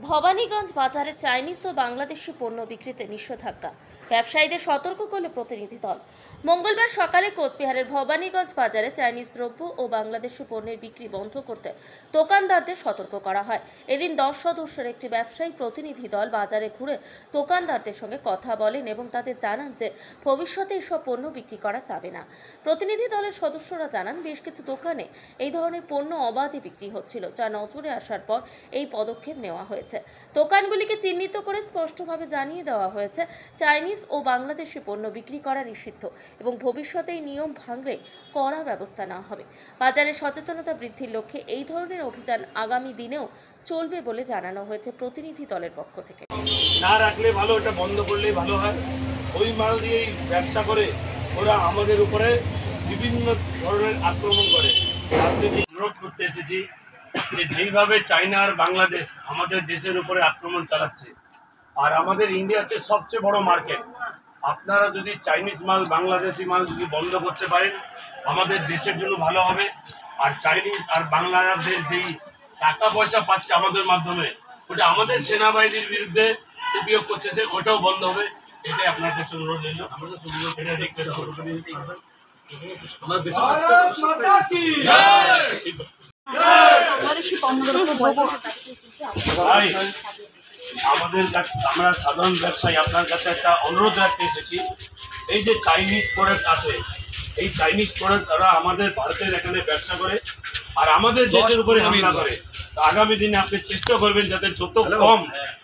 ভবানীগঞ্জ বাজারে চাইনিজ ও বাংলাদেশি পণ্য বিক্রিতে নিষেধাজ্ঞা, ব্যবসায়ীদের সতর্ক করল প্রতিনিধি দল। মঙ্গলবার সকালে কোচবিহারের ভবানীগঞ্জ বাজারে চাইনিজ দ্রব্য ও বাংলাদেশি পণ্যের বিক্রি বন্ধ করতে দোকানদারদের সতর্ক করা হয়। এদিন 10 সদস্যের একটি ব্যবসায়ী প্রতিনিধি দল বাজারে ঘুরে দোকানদারদের সঙ্গে কথা বলেন এবং তাদের জানান যে ভবিষ্যতে এসব পণ্য বিক্রি করা যাবে না। প্রতিনিধি দলের সদস্যরা জানান, বেশ কিছু দোকানে এই ধরনের পণ্য অবাধে বিক্রি হচ্ছিল, যা নজরে আসার পর এই পদক্ষেপ নেওয়া হয়েছে। দোকানগুলিকে চিহ্নিত করে স্পষ্টভাবে জানিয়ে দেওয়া হয়েছে চাইনিজ ও বাংলাদেশি পণ্য বিক্রি করা নিষিদ্ধ এবং ভবিষ্যতে এই নিয়ম ভাঙলে কড়া ব্যবস্থা নেওয়া হবে। বাজারে সচেতনতা বৃদ্ধির লক্ষ্যে এই ধরনের অভিযান আগামী দিনেও চলবে বলে জানানো হয়েছে প্রতিনিধি দলের পক্ষ থেকে। না রাখলে ভালো, এটা বন্ধ করলেই ভালো হয়। ওই মাল দিয়েই ব্যবসা করে ওরা আমাদের উপরে বিভিন্ন ধরনের আক্রমণ করে। রাজনৈতিক বিরোধ করতে এসেছি যে যেইভাবে চায়না আর বাংলাদেশ আমাদের দেশের উপরে আক্রমণ চালাচ্ছে, আর আমাদের ইন্ডিয়া হচ্ছে সবচেয়ে বড় মার্কেট। আপনারা যদি চাইনিজ মাল, বাংলাদেশি মাল যদি বন্ধ করতে পারেন, আমাদের দেশের জন্য ভালো হবে। আর চাইনিজ আর বাংলাদেশের যেই টাকা পয়সা পাচ্ছে আমাদের মাধ্যমে, ওটা আমাদের সেনাবাহিনীর বিরুদ্ধে বিয়োগ করতেছে, ওটাও বন্ধ হবে। এটাই আপনার কাছে অনুরোধ রইল। আমাদের আমরা সাধারণ ব্যবসায়ী আপনার কাছে একটা অনুরোধ রাখতে এসেছি। এই যে চাইনিজ প্রোডাক্ট আছে, এই চাইনিজ প্রোডাক্ট তারা আমাদের ভারতের এখানে ব্যবসা করে আর আমাদের দেশের উপরে হামলা করে। আগামী দিনে আপনি চেষ্টা করবেন যাতে যত কম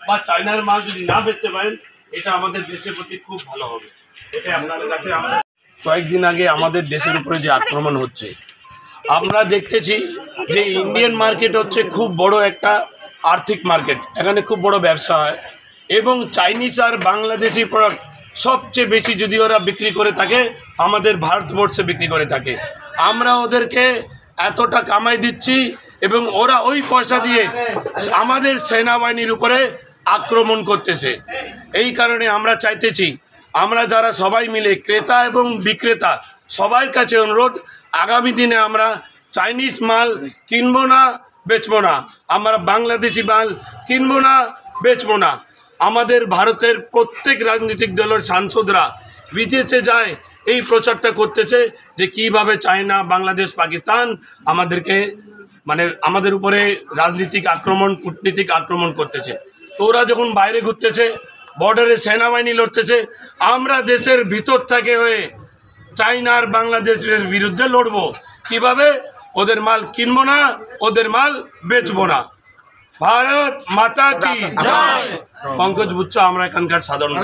বা চায়নার মাল যদি না বেচতে পারেন, এটা আমাদের দেশের প্রতি খুব ভালো হবে। এটা আপনাদের কাছে আমরা কয়েকদিন আগে আমাদের দেশের উপরে যে আক্রমণ হচ্ছে, আমরা দেখতেছি যে ইন্ডিয়ান মার্কেট হচ্ছে খুব বড় একটা আর্থিক মার্কেট, এখানে খুব বড় ব্যবসা হয় এবং চাইনিজ আর বাংলাদেশি প্রোডাক্ট সবচেয়ে বেশি যদি ওরা বিক্রি করে থাকে আমাদের ভারতবর্ষে বিক্রি করে থাকে। আমরা ওদেরকে এতটা কামাই দিচ্ছি এবং ওরা ওই পয়সা দিয়ে আমাদের সেনাবাহিনীর উপরে আক্রমণ করতেছে। এই কারণে আমরা চাইতেছি, আমরা যারা সবাই মিলে ক্রেতা এবং বিক্রেতা সবার কাছে অনুরোধ, আগামী দিনে আমরা চাইনিজ মাল কিনবো না, বেচবো না। আমরা বাংলাদেশি মাল কিনবো না, বেচবো না। আমাদের ভারতের প্রত্যেক রাজনৈতিক দলের সাংসদরা বিদেশে যায় এই প্রচারটা করতেছে যে কিভাবে চায়না, বাংলাদেশ, পাকিস্তান আমাদেরকে আমাদের উপরে রাজনৈতিক আক্রমণ, কূটনীতিক আক্রমণ করতেছে। তো ওরা যখন বাইরে ঘুরতেছে, বর্ডারে সেনাবাহিনী লড়তেছে, আমরা দেশের ভিতর থেকে হয়ে চায়না আর বাংলাদেশের বিরুদ্ধে লড়বো। কিভাবে? ওদের মাল কিনবো না, ওদের মাল বেচবো না। ভারত মাতা কি জয়। পঙ্কজ বুচ্চা, আমরা এখানকার সাধারণ।